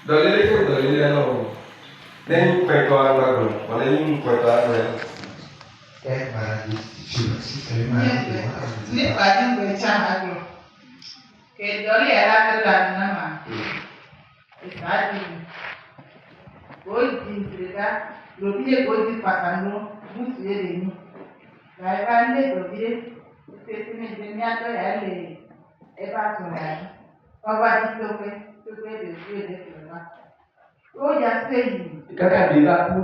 Dolele ke dolele no. Then kweto anago. Wala yin kweto anago. Kayak mana di sini mana di mana? Ni pagi kwecha agro. Ke doli era kala nama. Isadi. Godi srega. Lobile godi pasando. Musu yele ni. Gaiba le dobile. Sesine jenya to yale. Eba soya. Baba di toke. Toke de suye de kema. O ya sei. Kaka bila ku.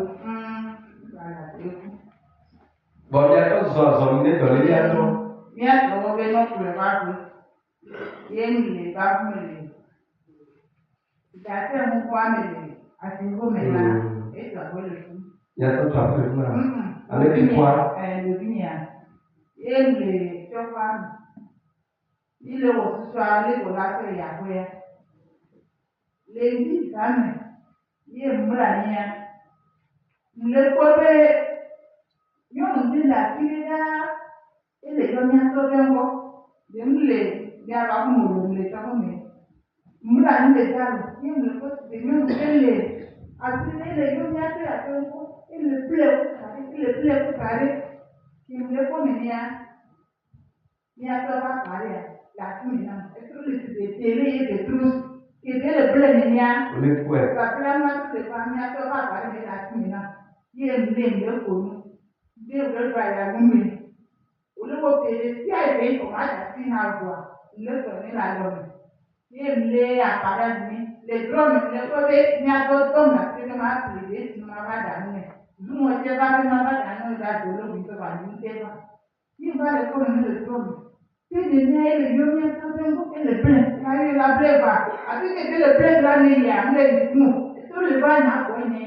Voilà. Bon ya to zo ne dolele ya to. Ni a to be no problema ku. Yen le ba ku le. Da se mu kwa me le. Ati go me na. E to go le ku. Ya to ta pe na. Ale ki kwa. Le binya. Yen le to fa. Ile wo su ale go la se ya ko ya. Le ni ta me. Ye mura ni ya. Le ko be yo ndi la kida ele yo ni to be ngo. De mle ya ba mu le ta ko me. Mura ni le ta ye mle ko de yo ele ati ele yo ni ate ate ngo ele ple ko kare ki mle ko me ni ate ba kare la ti mi na e to le de tele ye de trus ki de le ple ni ya Ole kwe. ka ple ma te pa ni ate ba kare me la ti mi na ye mle ko ni de le ba ya gumi ole ko pele ti ai be ko ma ta ti na gwa le ko ni la lo ye mle apara ni le drone le ko be ni ato to na ti ma ti le ti ma ba da ni du mo je ba ma ba da no da do lo bi to ba ni te ba ni ba le ko ni le drone ti ni ne le yo ni ato be ko le ple ka ni la ple ba ati ke le ple la ni ya mle ni mu to le ba na ko ni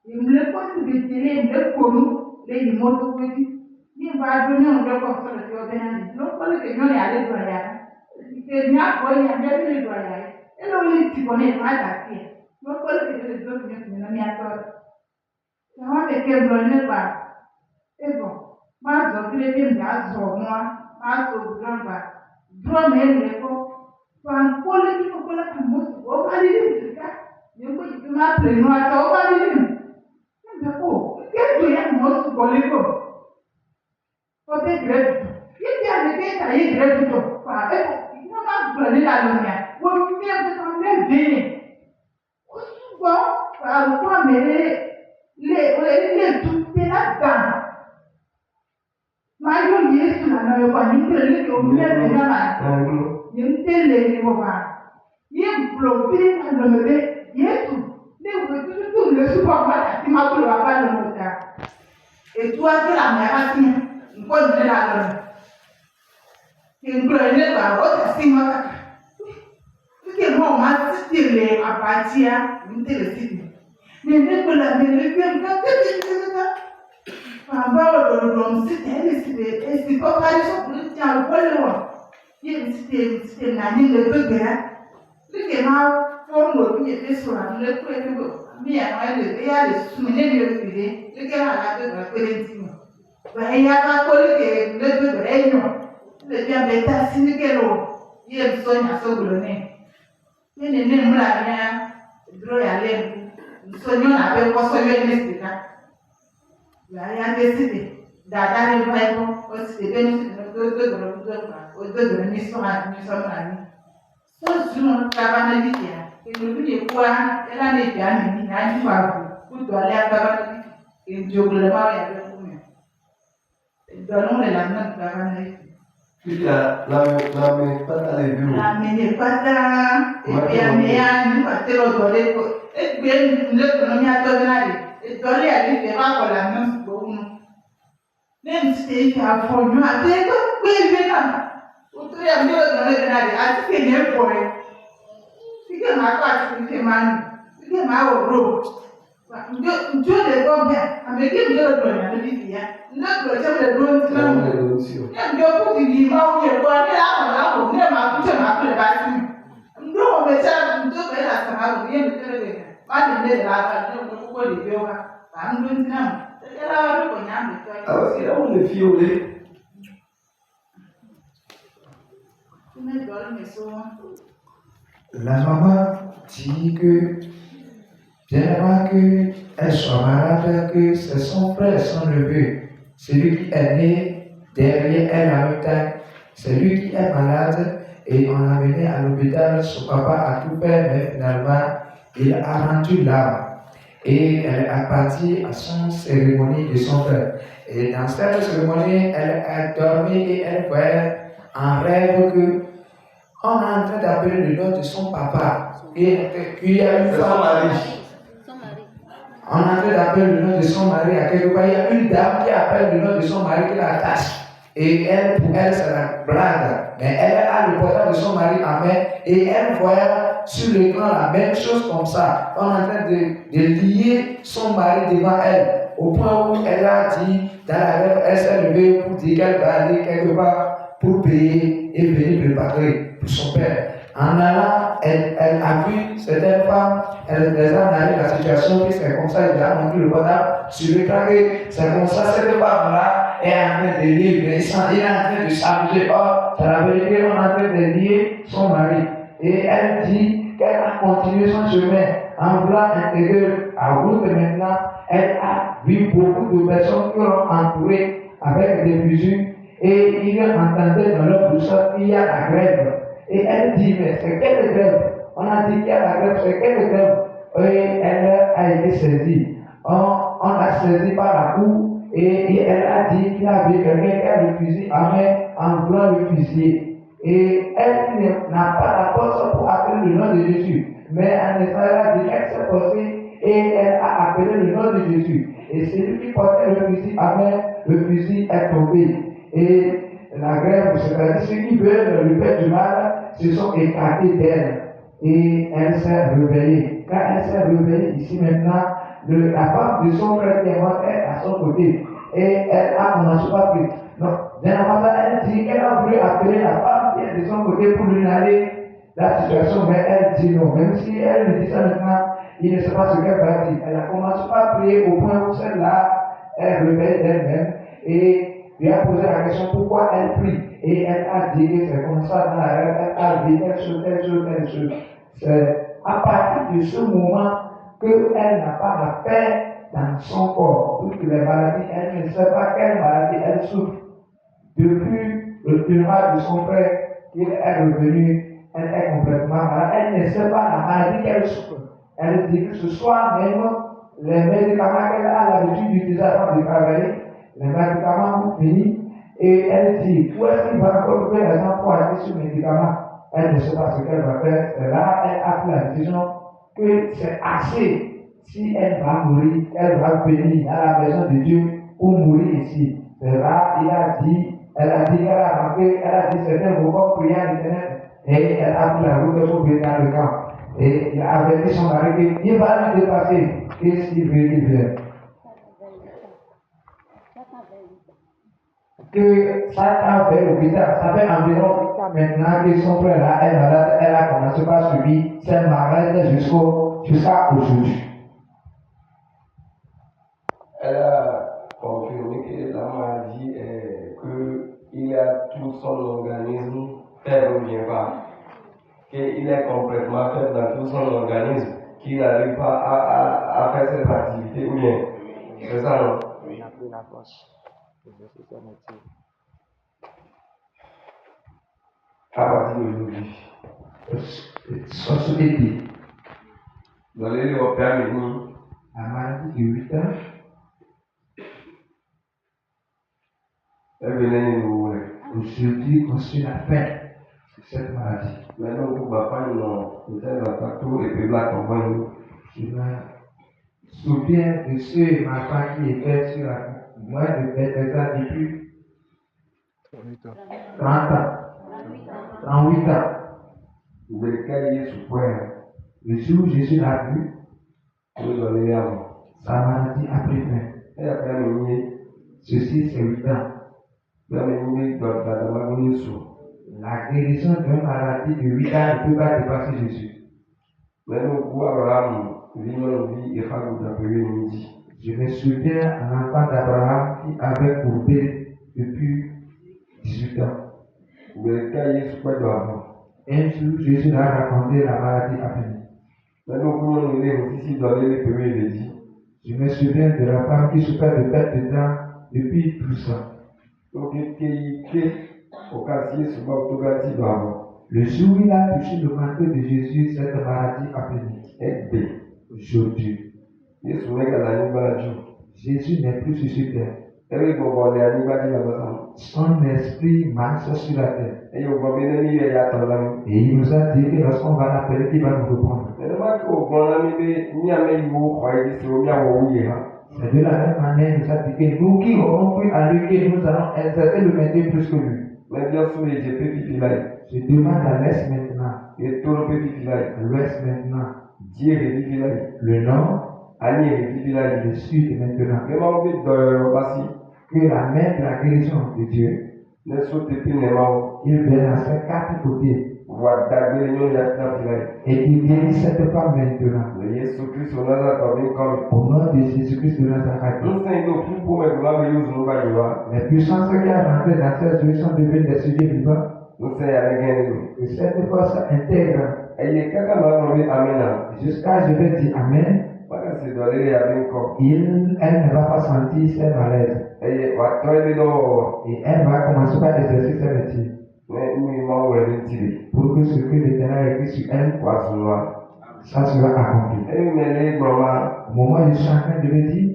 mle ko ti bi ti le mle ko nu le ni mo to ko ti ni ba do ni o le ko so le ti o be na ni no ko le ke no ya le do ya que mi apoya mi abile doya elo li ti kone ma da ti no ko le ke le do mi na mi ato na wa be ke blo ne ba ebo ma zo kile bi mi azo mo ma so drum ba drum e le ko fan ko le ti ko la ka mo o ba li ni ka ni ko ti ma ple no ato o ba li ni ne ko ke do ya mo ko le ko o te gre ye ti a le ke ta ye gre to pa e Pẹ̀lú ìlànà wọ́n fi ẹgbẹ́ lẹ́gbẹ̀ẹ́ ó ṣùgbọ́n àrùkọ́ mẹ́rẹ́ lè dúpẹ́ lágbà máa yóò yé sùn àná ẹ̀kọ́ ní tẹ̀lé omi lẹ́gbẹ̀ẹ́ náà ní ń tẹ̀lé ní wọ́pá yé bùrọ̀bí àlọ́mẹ̀rẹ́ yé sùn ní ìwé tuntun lè ṣùgbọ́n wọ́n àti máa kúrò wá bá lọ́mọ ta ètò ajé àmì àbátí nǹkan ìdílé àlọ́ Ngro ne ba o ta si maka. Ke mo ma ti le abatia ntele ti. Ne ko la me le pe ka te. Fa ba o do si te ni si be e si ko ka so ku ti a ko le wo. Ye ti na ni le pe gera. Ke ma fo mo bi e so ra le ko e ko. Mi ya ma le ya le su me ne bi o bi le. Ke ma la pe ba pe ti mo. Ba ya ba ko le ke le pe ba e no. Le bien beta sinikelo ye msonya sogolo ne ne mula nya dro ya le msonyo na be ko so ye ne sika ya deside da ne ba ko o se be ni do ni so na ni so juno ka ba na liya e no bi kwa ela ne bia ni na ji fa ku do le ka ba ni e jogolo ma ya be ku me do no le la na ka ba na Kika la me pata le biu. La me ne pata e ya me ya ni patero dole ko e be le ko no mi ato na de e dole ya ni be ba ko la no bo unu nem ste ka fo no ate ko be be na o to ya mi o dole na de ati ke ne fo e ke ma ko ati ke ma ni ke ma o ro njo le go be ameke mi o dole na de ya na ko che le do ntina ya njo ko ti ma o ye ko ni la ko ne ma ku che ma ku le ba ti ndo o me cha ndo be la sa ma ko ye me tere de ba ni le la ba ne ko ko le be wa ba ndo ntina te la wa ko nya me to Ah ouais, là on est fiolé. La maman dit que Bien qu'elle soit malade, que c'est son frère, son neveu, celui qui est né derrière elle en même temps, c'est lui qui est malade et on l'a amené à l'hôpital. Son papa a tout fait, mais finalement, il a rendu l'âme. Et elle a parti à son cérémonie de son frère. Et dans cette cérémonie, elle a dormi et elle voyait en rêve que on est en train d'appeler le nom de son papa. Et qu'il y a une C'est son femme. mari. On est en train d'appeler le nom de son mari à quelque part. Il y a une dame qui appelle le nom de son mari qui l'attache. Et elle, pour elle, c'est la blague. Mais elle a le portable de son mari en main et elle voyait sur l'écran la même chose comme ça. On est en train de lier son mari devant elle. Au point où elle a dit, dans la rêve, elle s'est levée pour dire qu'elle va aller quelque part pour payer et venir préparer pour son père. En allant, elle a vu certaines femmes, elle les a analysé la situation, puis c'est comme ça, il a montré le portable sur l'écran, et c'est comme ça, cette femme-là est en train de lier, il est en train de s'amuser. Or, c'est la vérité, on est en train de lier son mari. Et elle dit qu'elle a continué son chemin en voulant intégrer à vous que maintenant, elle a vu beaucoup de personnes qui l'ont entourée avec des fusions. Et il entendait dans leur boussole qu'il y a la grève. Et elle dit, mais c'est quelle grève? On a dit qu'il y a la grève, c'est quelle grève? Et elle a été saisie. On l'a saisie par la cour et elle a dit qu'il y avait quelqu'un qui a le fusil en main en voulant le fusiller. Et elle n'a pas la force pour appeler le nom de Jésus. Mais en effet, elle a dit qu'elle s'est forcée et elle a appelé le nom de Jésus. Et celui qui portait le fusil en main, le fusil est tombé. Et la grève, c'est-à-dire ceux qui veulent lui faire du mal, se sont écartés d'elle. Et elle s'est réveillée. Quand elle s'est réveillée, ici maintenant, la femme de son frère qui est morte est à son côté. Et elle a commencé par prier. Donc, généralement, elle dit qu'elle a voulu appeler la femme qui est de son côté pour lui narrer la situation, mais elle dit non. Même si elle lui dit ça maintenant, il ne sait pas ce qu'elle va dire. Elle a commencé par prier au point où celle-là est réveillée d'elle-même. Et lui a posé la question pourquoi elle prie. Et elle a dit que c'est comme ça dans la rêve, elle a dit telle chose. C'est à partir de ce moment qu'elle n'a pas la paix dans son corps. Toutes les maladies, elle ne sait pas quelle maladie elle souffre. Depuis le funérail de son frère, il est revenu, elle est complètement malade. Elle ne sait pas la maladie qu'elle souffre. Elle dit que ce soir même, les médicaments qu'elle a l'habitude d'utiliser avant de travailler, les médicaments ont fini. Et elle dit, où est-ce qu'il va encore trouver l'argent pour acheter ce médicament? Elle ne sait pas ce qu'elle va faire. Et là, elle a pris la décision que c'est assez. Si elle va mourir, elle va venir à la maison de Dieu pour mourir ici. C'est là, elle a dit qu'elle a rentré, elle a dit certains vont prier à l'éternel. Et elle a pris la route pour venir dans le camp. Et il a averti son mari qu'il va le dépasser. Qu'est-ce qu'il veut qu'il vienne? Que ça a fait l'hôpital, ça fait environ 8 ans maintenant que son frère là est malade, elle a commencé par subir cette maladie jusqu'à aujourd'hui. Elle a confirmé que la maladie est qu'il a tout son organisme fait ne revient pas. Qu'il est complètement fait dans tout son organisme, qu'il n'arrive pas à faire cette activité ou bien. C'est ça, non? Il n'a plus la force. À partir d'aujourd'hui. Société. Dans les Européens, La maladie de 8 ans, elle venait nous. aujourd'hui construit la fin sur cette maladie. Maintenant, vous papa, nous sommes partout et puis là, on Je me souviens de ce matin qui était sur la moi de Bethesda depuis 30 ans, 38 ans. vous voulez caler ce point. Le jour où Jésus l'a vu, Nous allons y aller. sa maladie a pris fin. Et après, nous y Ceci, c'est 8 ans. La guérison d'une maladie de 8 ans ne peut pas dépasser Jésus. Je me souviens d'un enfant d'Abraham qui avait courbé depuis 18 ans. Un jour, Jésus a raconté la maladie à venir. Maintenant, pour nous, il est aussi dans les premiers dit. Je me souviens de la femme qui souffrait de perte de dents depuis 12 ans. Donc, il est au quartier, sur le quartier d'avant. Le jour où il a touché le manteau de Jésus, cette maladie a fini. Aujourd'hui, Jésus n'est plus sur cette terre. Son esprit marche sur la terre. Et il nous a dit que lorsqu'on va l'appeler, il va nous répondre. C'est de la même manière, il nous a dit que nous qui aurons cru à lui, que nous allons exercer le métier plus que lui. Je demande à l'Est maintenant, à l'Ouest maintenant, le Nord, le Sud maintenant. Que la main de la guérison de Dieu, il vient à ses 4 côtés et qu'il guérit cette femme maintenant. Au nom de Jésus-Christ de Nazareth. Les puissances qui ont rentré dans cette journée sont devenues des sujets vivants. Et cette force intègre. Jusqu'à je vais dire Amen. Elle ne va pas sentir ses malaises. Et elle va commencer par exercer ses métiers. Pour que ce que l'Éternel a écrit sur elle, ça sera accompli. Au moment où je suis en train de le dire,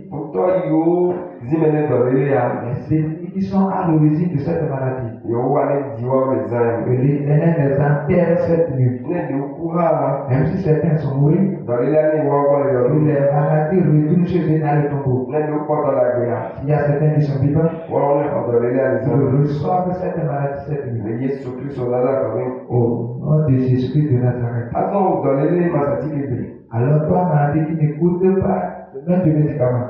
c'est qui sont à l'origine de cette maladie. Que l'Éternel les enterre cette nuit. Même si certains sont morts, que les maladies retournent chez eux dans le tombeau. S'il y a certains qui sont vivants, ils reçoivent cette maladie cette nuit. Au nom de Jésus-Christ de Nazareth. Alors toi, maladie qui n'écoute pas le nom du médicament.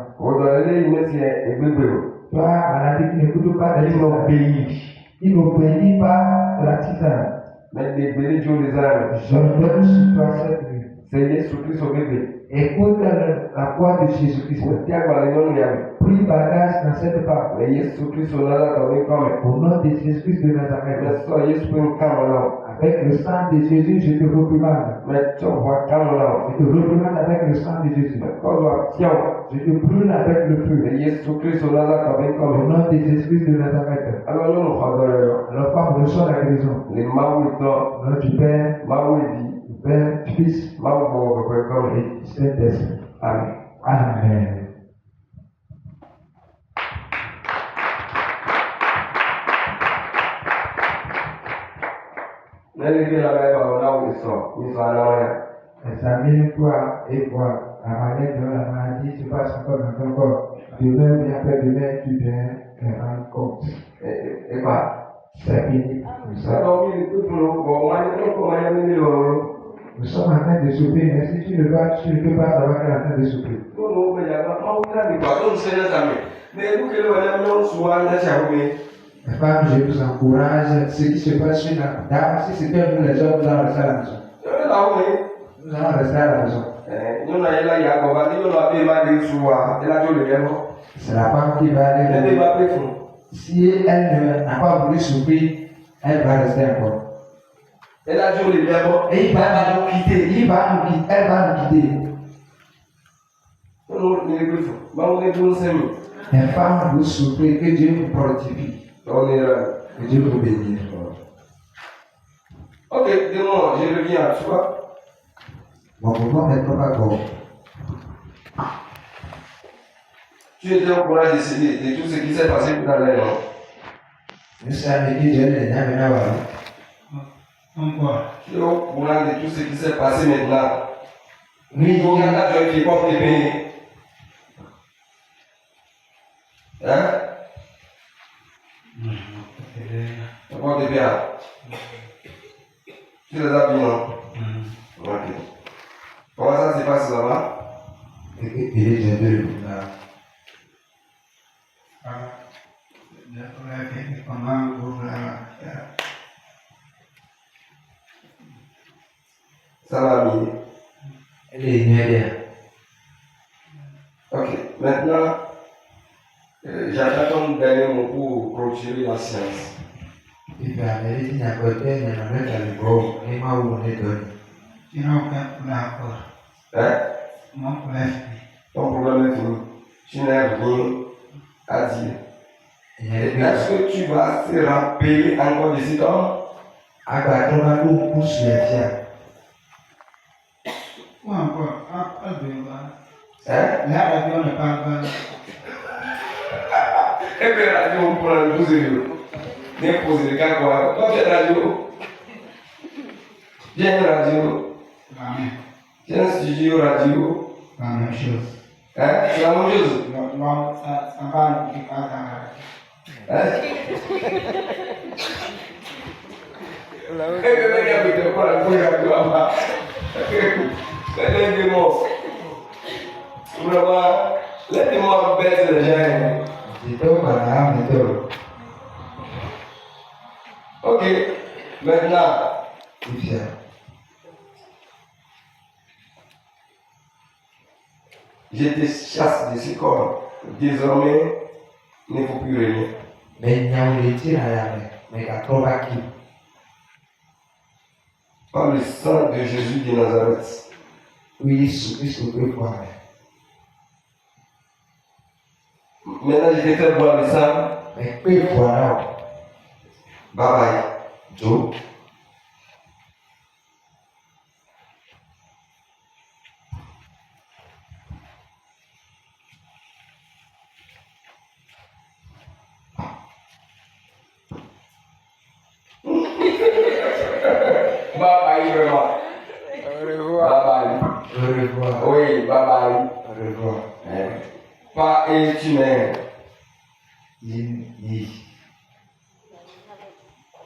Toi, maladie qui n'écoute pas les qui n'obéit pas la tisane. Je donne sur toi cette nuit. Écoute la voix de Jésus-Christ. Prie bagage dans cette part. Au nom de Jésus-Christ de Nazareth. Avec le sang de Jésus, je te reprimande. Je te reprimande avec le sang de Jésus. Je te brûle avec le feu. Au nom de Jésus-Christ de Nazareth. Alors, femme, reçoit la guérison. Au nom du Père, du Père, du Fils, et du Saint-Esprit. Amen. Amen. Examine-toi et vois la manière dont la maladie se passe encore dans ton corps. Demain, bien après demain, tu viens te rendre compte. Et quoi? C'est fini. Nous sommes en train de souffrir, mais si tu ne vas, tu ne peux pas savoir qu'elle est en train de souffrir. Les femmes, je vous encourage, ce qui se passe sur la dame, si c'était nous les hommes, nous allons rester à la maison. Nous allons rester à la maison. C'est la femme qui va aller. Si elle n'a pas voulu souffrir, elle va rester encore. Et il va nous quitter. Elle va nous quitter. Les femmes, vous souffrez, que Dieu vous fortifie. Que Dieu vous bénisse. Ok, dis-moi, je reviens à toi. Bon, pourquoi maintenant pas encore? Tu étais au courant de tout ce qui s'est passé tout à l'heure, non? Je sais avec qui je l'ai maintenant. Pourquoi? Tu es au courant de tout ce qui s'est passé maintenant. Oui, il y a des gens qui peuvent te payer. Hein? Tu peux te payer. Tu les as bien, non? Ok. Comment ça se passe là-bas? Ça va bien. Elle est bien. Ok, maintenant, j'attends ton dernier mot pour clôturer la séance. Il va aller, il n'y a pas de peine, il y a un mec à l'école, et moi où on est donné. Hein? Mon problème. Ton problème est fini. Tu n'as rien à dire. Est-ce que tu vas te rappeler encore des histoires? Ou encore, après de Hein? la radio ne parle pas. Et puis la radio, on prend le poser. Viens poser le cas quoi. Toi, tu es radio. Viens radio. Amen. Viens studio radio. La même chose. Hein? C'est la même chose. Non, ça va ne pas dans Hein? Et puis, venez habiter pour la radio là-bas. C'est des démons. Vraiment, les démons baissent les gens. Ok, maintenant, je te chasse de ce corps. Désormais, il ne faut plus rien. Par le sang de Jésus de Nazareth. Maintenant, je vais faire boire le sang. Bye bye. Joe. Bye bye vraiment. Au revoir. Bye bye. Oui, bye bye. Pas et tu m'aimes.